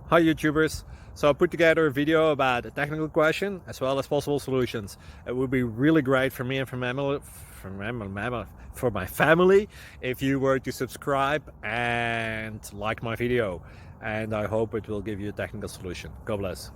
Hi YouTubers! So I put together a video about a technical question as well as possible solutions. It would be really great for me and for my family if you were to subscribe and like my video, and I hope it will give you a technical solution. God bless.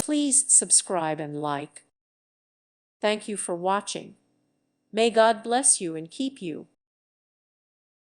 Please subscribe and like. Thank you for watching. May God bless you and keep you.